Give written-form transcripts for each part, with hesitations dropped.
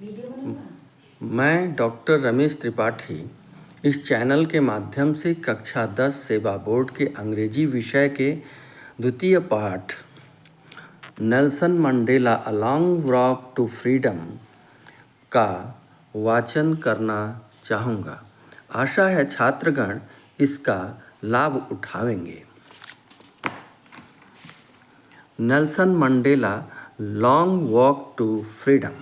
मैं डॉक्टर रमेश त्रिपाठी इस चैनल के माध्यम से कक्षा 10 सेवा बोर्ड के अंग्रेजी विषय के द्वितीय पाठ Nelson Mandela a long walk to freedom का वाचन करना चाहूँगा। आशा है छात्रगण इसका लाभ उठावेंगे। Nelson Mandela long walk to freedom.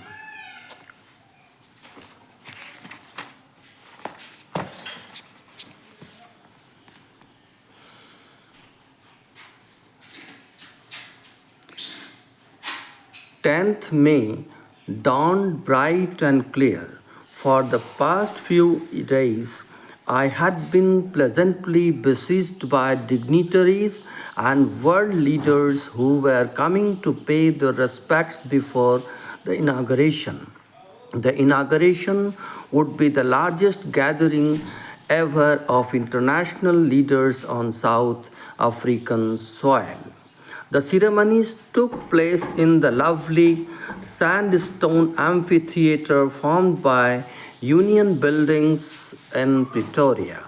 Tenth May dawned bright and clear. For the past few days, I had been pleasantly besieged by dignitaries and world leaders who were coming to pay their respects before the inauguration. The inauguration would be the largest gathering ever of international leaders on South African soil. The ceremonies took place in the lovely sandstone amphitheatre formed by Union Buildings in Pretoria.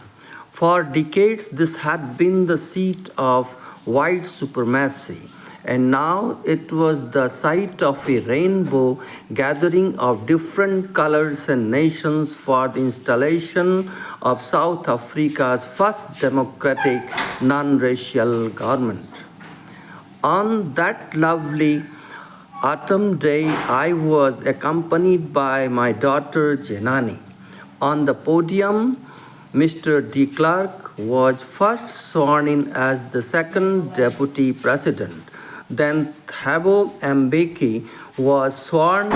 For decades, this had been the seat of white supremacy, and now it was the site of a rainbow gathering of different colors and nations for the installation of South Africa's first democratic non-racial government. On that lovely autumn day, I was accompanied by my daughter Janani. On the podium, Mr. De Klerk was first sworn in as the second deputy president. Then Thabo Mbeki was sworn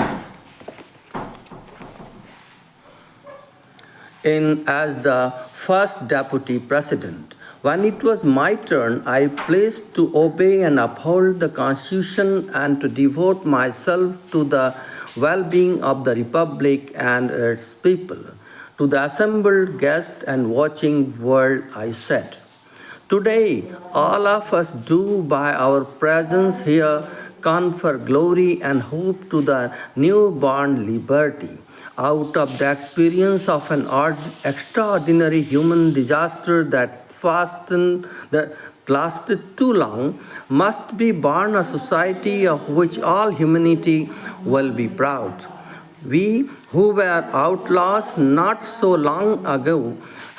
in as the first deputy president. When it was my turn, I pledged to obey and uphold the Constitution and to devote myself to the well-being of the Republic and its people. To the assembled guests and watching world, I said, "Today, all of us do by our presence here confer glory and hope to the newborn liberty. Out of the experience of an extraordinary human disaster that lasted too long, must be born a society of which all humanity will be proud. We who were outlaws not so long ago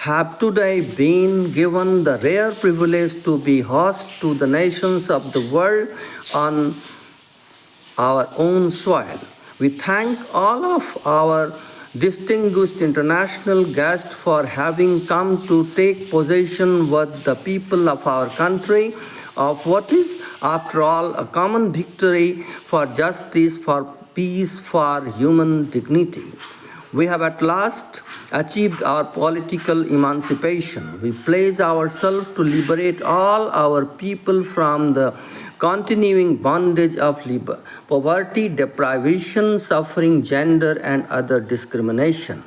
have today been given the rare privilege to be host to the nations of the world on our own soil. We thank all of our distinguished international guests for having come to take possession with the people of our country of what is, after all, a common victory for justice, for peace, for human dignity. We have at last achieved our political emancipation. We pledge ourselves to liberate all our people from the continuing bondage of poverty, deprivation, suffering, gender, and other discrimination.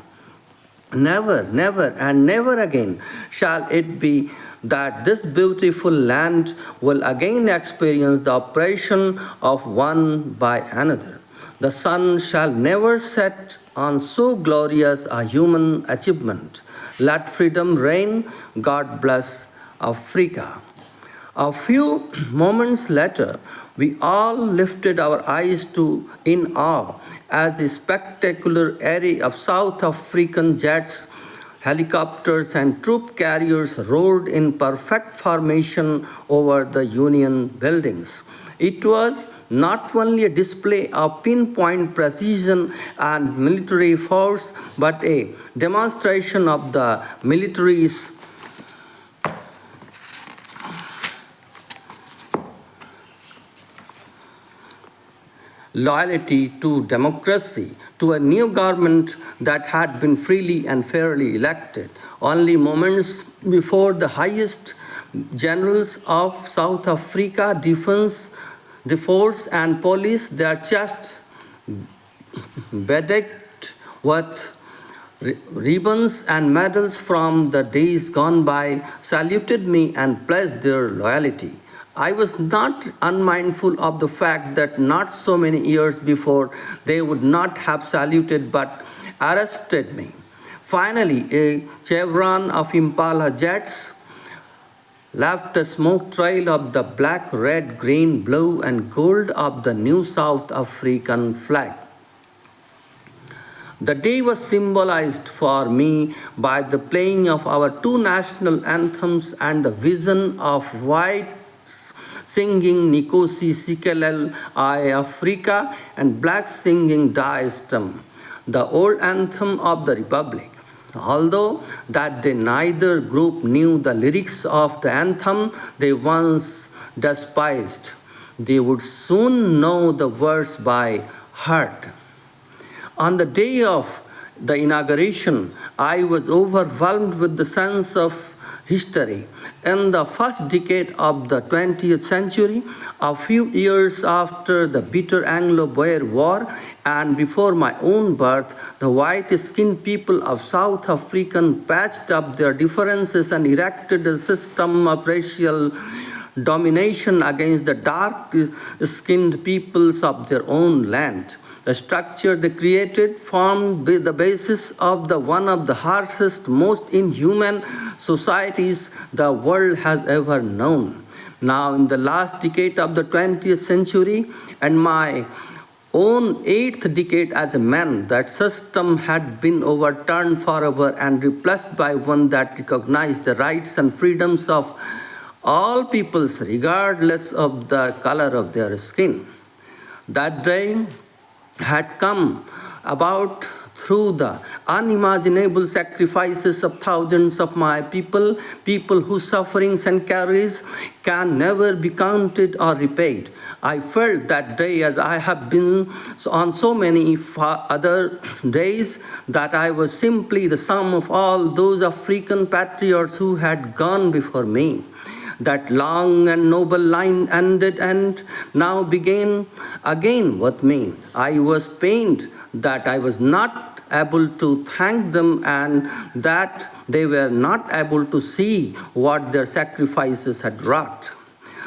Never, never, and never again shall it be that this beautiful land will again experience the oppression of one by another. The sun shall never set on so glorious a human achievement. Let freedom reign. God bless Africa." A few moments later, we all lifted our eyes in awe as a spectacular array of South African jets, helicopters, and troop carriers roared in perfect formation over the Union buildings. It was not only a display of pinpoint precision and military force, but a demonstration of the military's loyalty to democracy, to a new government that had been freely and fairly elected. Only moments before the highest generals of South Africa, the force and police, their chests bedecked with ribbons and medals from the days gone by, saluted me and pledged their loyalty. I was not unmindful of the fact that not so many years before they would not have saluted but arrested me. Finally, a chevron of Impala jets left a smoke trail of the black, red, green, blue, and gold of the new South African flag. The day was symbolized for me by the playing of our two national anthems and the vision of white singing Nikosi Sikelel I Africa and black singing Daestem, the old anthem of the Republic. Although that day neither group knew the lyrics of the anthem they once despised, they would soon know the words by heart. On the day of the inauguration, I was overwhelmed with the sense of history. In the first decade of the 20th century, a few years after the bitter Anglo-Boer War and before my own birth, the white-skinned people of South Africa patched up their differences and erected a system of racial domination against the dark-skinned peoples of their own land. The structure they created formed the basis of one of the harshest, most inhuman societies the world has ever known. Now, in the last decade of the 20th century and my own eighth decade as a man, that system had been overturned forever and replaced by one that recognized the rights and freedoms of all peoples, regardless of the color of their skin. That day had come about through the unimaginable sacrifices of thousands of my people whose sufferings and carries can never be counted or repaid. I felt that day, as I have been on so many other days, that I was simply the sum of all those African patriots who had gone before me. That long and noble line ended and now began again with me. I was pained that I was not able to thank them and that they were not able to see what their sacrifices had wrought.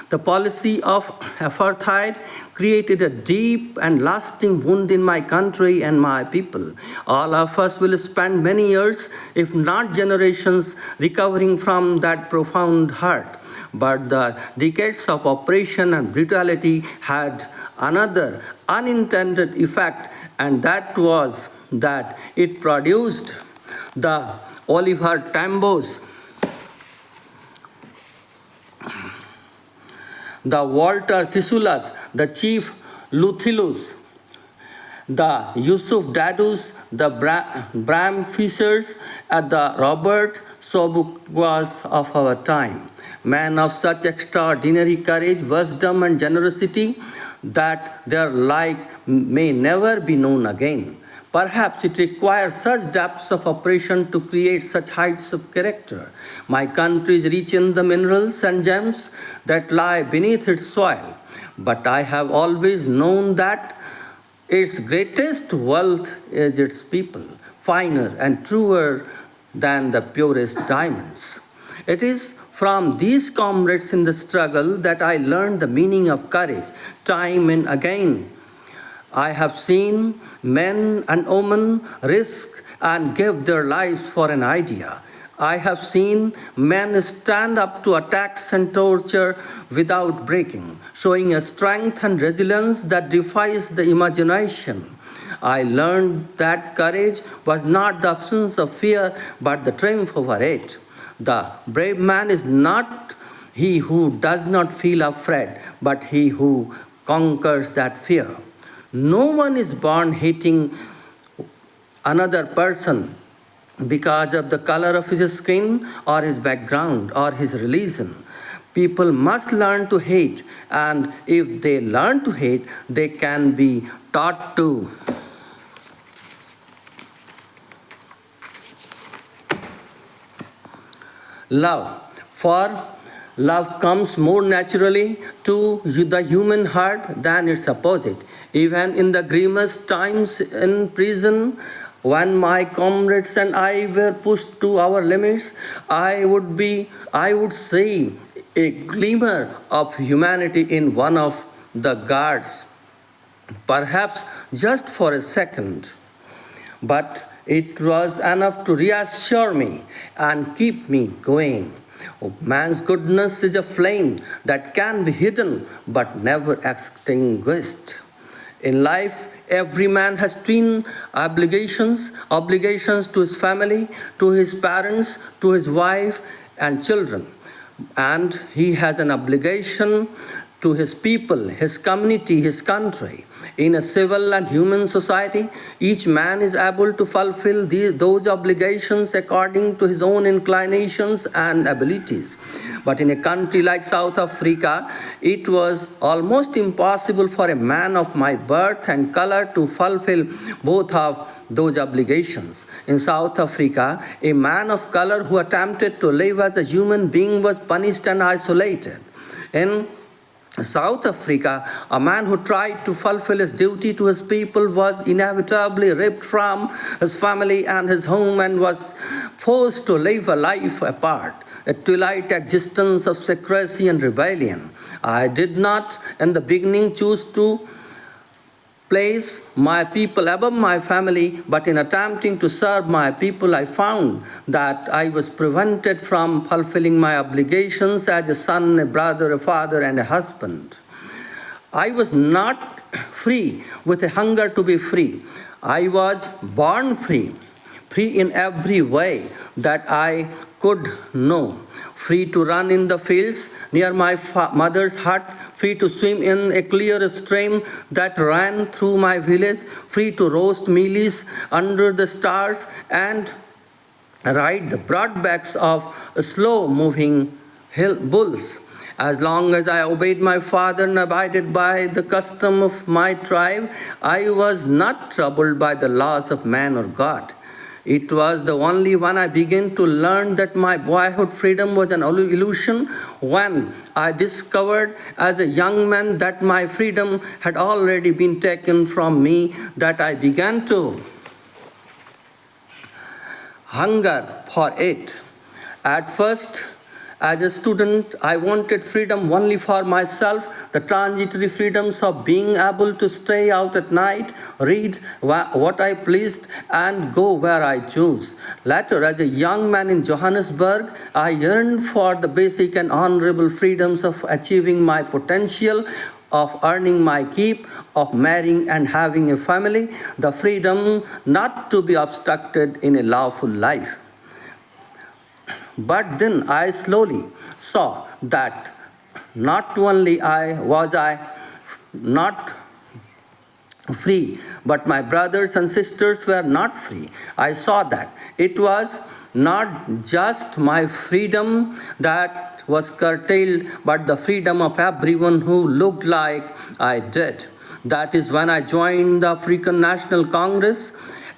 The policy of apartheid created a deep and lasting wound in my country and my people. All of us will spend many years, if not generations, recovering from that profound hurt. But the decades of oppression and brutality had another unintended effect, and that was that it produced the Oliver Tambos, the Walter Sisulas, the Chief Luthilus, the Yusuf Dadus, the Bram Fishers, and the Robert Sobukwas of our time. Men of such extraordinary courage, wisdom, and generosity that their like may never be known again. Perhaps it requires such depths of oppression to create such heights of character. My country is rich in the minerals and gems that lie beneath its soil, but I have always known that its greatest wealth is its people, finer and truer than the purest diamonds. It is from these comrades in the struggle that I learned the meaning of courage time and again. I have seen men and women risk and give their lives for an idea. I have seen men stand up to attacks and torture without breaking, showing a strength and resilience that defies the imagination. I learned that courage was not the absence of fear, but the triumph over it. The brave man is not he who does not feel afraid, but he who conquers that fear. No one is born hating another person because of the color of his skin or his background or his religion. People must learn to hate, and if they learn to hate, they can be taught to. Love. For love comes more naturally to the human heart than its opposite. Even in the grimmest times in prison, when my comrades and I were pushed to our limits, I would say a glimmer of humanity in one of the guards, perhaps just for a second. But it was enough to reassure me and keep me going. Oh, man's goodness is a flame that can be hidden but never extinguished. In life, every man has twin obligations to his family, to his parents, to his wife and children. And he has an obligation to his people, his community, his country. In a civil and human society, each man is able to fulfill those obligations according to his own inclinations and abilities. But in a country like South Africa, it was almost impossible for a man of my birth and color to fulfill both of those obligations. In South Africa, a man of color who attempted to live as a human being was punished and isolated. In South Africa, a man who tried to fulfill his duty to his people was inevitably ripped from his family and his home and was forced to live a life apart, a twilight existence of secrecy and rebellion. I did not, in the beginning, choose to place my people above my family, but in attempting to serve my people, I found that I was prevented from fulfilling my obligations as a son, a brother, a father, and a husband. I was not free with a hunger to be free. I was born free, free in every way that I could know, free to run in the fields near my mother's hut, free to swim in a clear stream that ran through my village, free to roast mealies under the stars and ride the broad backs of slow-moving hill bulls. As long as I obeyed my father and abided by the custom of my tribe, I was not troubled by the laws of man or God. It was the only when I began to learn that my boyhood freedom was an illusion, when I discovered as a young man that my freedom had already been taken from me, that I began to hunger for it. At first, as a student, I wanted freedom only for myself, the transitory freedoms of being able to stay out at night, read what I pleased, and go where I chose. Later, as a young man in Johannesburg, I yearned for the basic and honorable freedoms of achieving my potential, of earning my keep, of marrying and having a family, the freedom not to be obstructed in a lawful life. But then I slowly saw that not only was I not free, but my brothers and sisters were not free. I saw that it was not just my freedom that was curtailed, but the freedom of everyone who looked like I did. That is when I joined the African National Congress,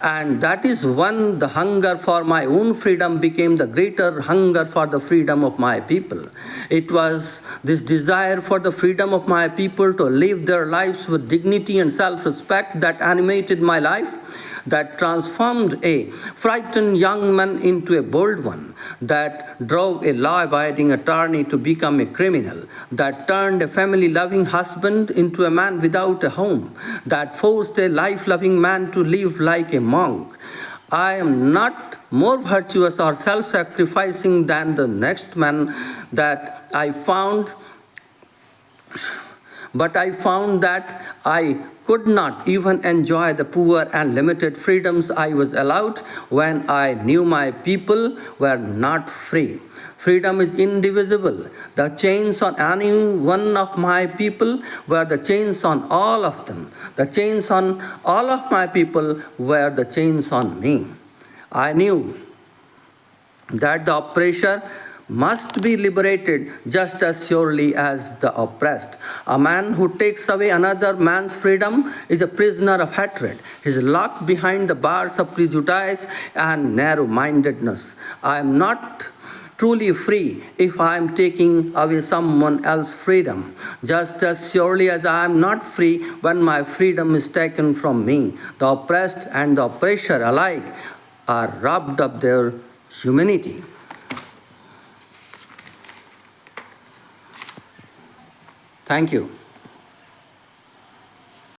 and that is when the hunger for my own freedom became the greater hunger for the freedom of my people. It was this desire for the freedom of my people to live their lives with dignity and self-respect that animated my life, that transformed a frightened young man into a bold one, that drove a law-abiding attorney to become a criminal, that turned a family-loving husband into a man without a home, that forced a life-loving man to live like a monk. I am not more virtuous or self-sacrificing than the next man that I found, but I found that I could not even enjoy the poor and limited freedoms I was allowed when I knew my people were not free. Freedom is indivisible. The chains on any one of my people were the chains on all of them. The chains on all of my people were the chains on me. I knew that the oppressor must be liberated just as surely as the oppressed. A man who takes away another man's freedom is a prisoner of hatred. He is locked behind the bars of prejudice and narrow-mindedness. I am not truly free if I am taking away someone else's freedom, just as surely as I am not free when my freedom is taken from me. The oppressed and the oppressor alike are robbed of their humanity. Thank you.